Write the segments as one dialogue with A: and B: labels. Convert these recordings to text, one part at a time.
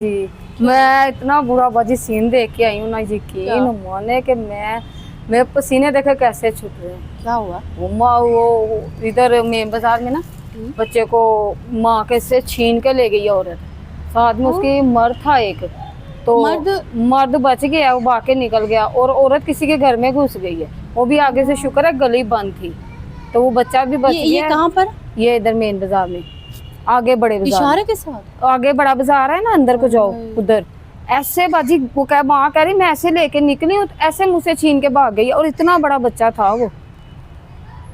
A: जी मैं इतना बुरा बाजी सीन देख के आई हूँ ना, यकीन माने कि मैं पसीने देखे कैसे छूट रहे हैं।
B: क्या हुआ?
A: वो इधर मेन बाजार में ना बच्चे को माँ के से छीन के ले गई है औरत, साथ में उसकी मर्द था एक, तो मर्द बच गया, वो बाके निकल गया और औरत किसी के घर में घुस गई है। वो भी आगे से शुक्र है गली बंद थी, तो वो बच्चा भी बच गया।
B: ये कहाँ पर?
A: ये इधर मेन बाजार में, आगे बड़े बाजार,
B: इशारे के साथ
A: आगे बड़ा बाजार है ना, अंदर को जाओ उधर। ऐसे बाजी वो माँ कह रही मैं ऐसे लेके निकली हूँ, ऐसे मुँह से छीन के भाग गई। और इतना बड़ा बच्चा था, वो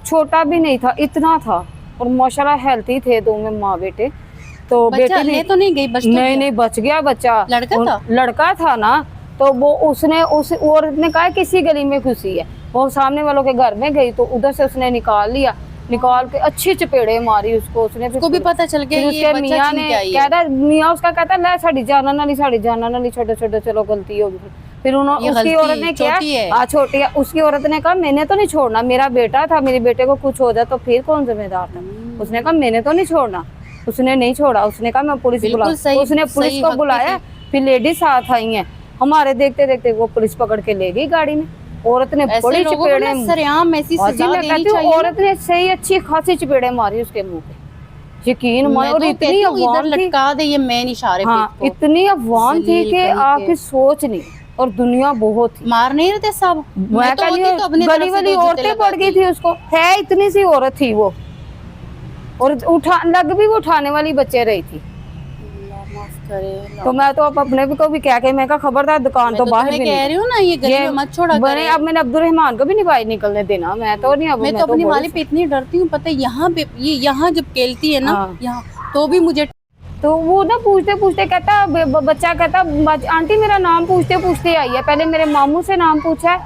A: छोटा भी नहीं था, इतना था। और माशाल्लाह हेल्थी थे दोनों माँ बेटे। तो बेटे
B: ले तो नहीं गई,
A: नहीं बच गया बच्चा। लड़का था ना, तो वो उसने उस औरत ने कहा किसी गली में घुसी है, वो सामने वालों के घर में गई, तो उधर से उसने निकाल लिया, निकाल के अच्छी चपेड़े मारी उसको। उसको
B: भी पता चल गया
A: ये बच्चा मियाँ ने कहता, मियाँ उसका कहता ला साड़ी जाना नाली छोटे छोटे, चलो गलती होगी। फिर उन्होंने उसकी औरत ने क्या, छोटी है, उसकी औरत ने कहा मैंने तो नहीं छोड़ना, मेरा बेटा था, मेरे बेटे को कुछ हो जाए तो फिर कौन जिम्मेदार था। उसने कहा मैंने तो नहीं छोड़ना, उसने नहीं छोड़ा। उसने कहा मैं पुलिस बुला, उसने पुलिस को बुलाया। फिर लेडीज साथ आई है, हमारे देखते देखते वो पुलिस पकड़ के ले गई गाड़ी में। औरत ने बड़ी चपेड़े, औरत ने सही अच्छी खासी चपेड़े मारी उसके मुंह पे, यकीन मानो। और इतनी अफवाह
B: लटका दे ये मेन इशारे पे,
A: इतनी अफवाह थी कि आपकी सोच नहीं। और दुनिया बहुत थी,
B: मार नहीं रहे सब।
A: गली वाली औरतें पड़ गई थी उसको, है इतनी सी औरत थी वो, और लग भी वो उठाने वाली बच्चे रही थी। तो मैं तो अपने को भी कह के मैं कहा खबरदार दुकान तो बाहर भी
B: कह रही हूँ ना, ये गली में मत छोड़ा करे।
A: अब मैंने अब्दुल रहमान को भी नहीं बाहर निकलने देना, मैं तो नहीं। अब
B: मैं तो अपनी माली पे इतनी डरती हूँ, पता है यहाँ पे ये यहाँ जब खेलती है ना, यहाँ तो भी मुझे, तो
A: वो ना पूछते पूछते कहता, बच्चा कहता आंटी मेरा नाम पूछते पूछते आई है, पहले मेरे मामू से नाम पूछा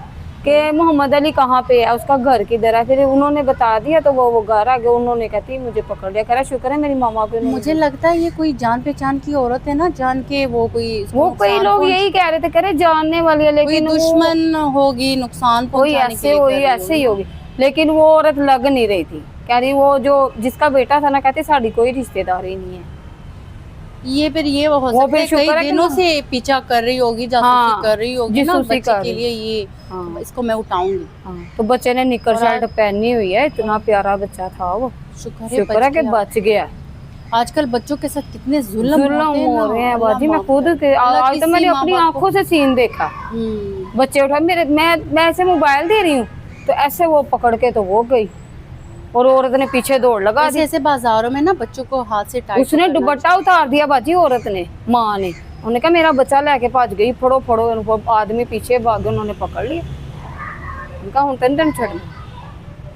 A: कि मोहम्मद अली कहाँ पे है, उसका घर किधर है। फिर उन्होंने बता दिया, तो वो घर आ गए। उन्होंने कहती मुझे पकड़ लिया, कह रहा शुक्र है मेरी मामा पे।
B: मुझे लगता है ये कोई जान पहचान की औरत है ना, जान के वो
A: कई लोग यही कह रहे थे, कह रहे जानने वाली है, लेकिन
B: दुश्मन होगी, नुकसान
A: कोई ऐसे ही होगी। लेकिन वो औरत लग नहीं रही थी, कह रही वो जो जिसका बेटा था ना, कहते साड़ी कोई रिश्तेदारी नहीं है।
B: ये फिर ये वो हो सकता है कई दिनों से पीछा कर रही होगी, जासूसी कर रही होगी ना बच्चे के लिए। ये इसको मैं उठाऊंगी।
A: तो बच्चे ने निकर शर्ट पहनी हुई है, इतना प्यारा बच्चा था वो, शुक्र है कि बच गया।
B: आजकल बच्चों के साथ कितने जुल्म
A: हो रहे हैं बाजी। मैं खुद आज तो मैंने अपनी आंखों से सीन देखा। बच्चे उठा मेरे, मैं ऐसे मोबाइल दे रही हूँ तो ऐसे वो पकड़ के तो वो गई, और औरत ने पीछे दौड़ लगा।
B: ऐसे बाजारों में ना बच्चों को हाथ से टाइट,
A: उसने दुपट्टा उतार दिया बाजी औरत ने, माँ ने। उन्होंने कहा मेरा बच्चा लेके भाग गई, फड़ो फड़ो। आदमी पीछे भागे, उन्होंने पकड़ लिया, उनका हूं टेंशन छड़ना।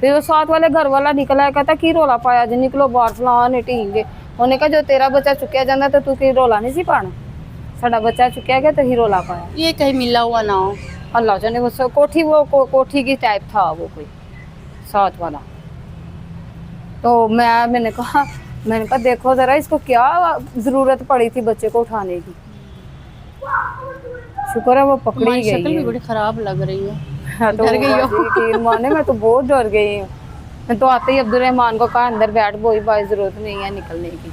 A: फिर वो साथ वाले घर वाला निकला, कहता की रोला पाया जी, निकलो बाहर फलाने टींगे। उन्होंने कहा जो तेरा बच्चा चुकिया जाता तो तू की रोला नहीं सी पाना, साडा बच्चा चुकिया गया तो ही रोला पाया।
B: ये कहीं मिला हुआ ना हो,
A: अल्लाह जाने। वो कोठी, वो कोठी की टाइप था वो कोई साथ वाला। तो मैंने कहा देखो जरा इसको क्या जरूरत पड़ी थी बच्चे को उठाने की। शुक्र है वो पकड़ी गई।
B: शक्ल भी बड़ी खराब लग रही है।
A: तो डर गई हो माने, मैं तो बहुत डर गई हूँ। मैं तो आते ही अब्दुल रहमान को कहा अंदर बैठ, कोई बाई जरूरत नहीं है निकलने की।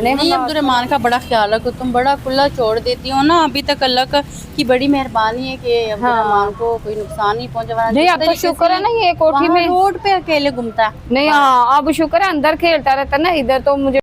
B: नहीं अब्दुल रहमान का बड़ा ख्याल है, तुम बड़ा खुला छोड़ देती हो ना। अभी तक अल्लाह की बड़ी मेहरबानी है कि अब्दुल रहमान को कोई नुकसान नहीं पहुंचा।
A: नहीं अब तो शुक्र है ना, ये कोठी में
B: रोड पे अकेले घूमता है।
A: नहीं हाँ अब शुक्र है, अंदर खेलता रहता ना, इधर तो मुझे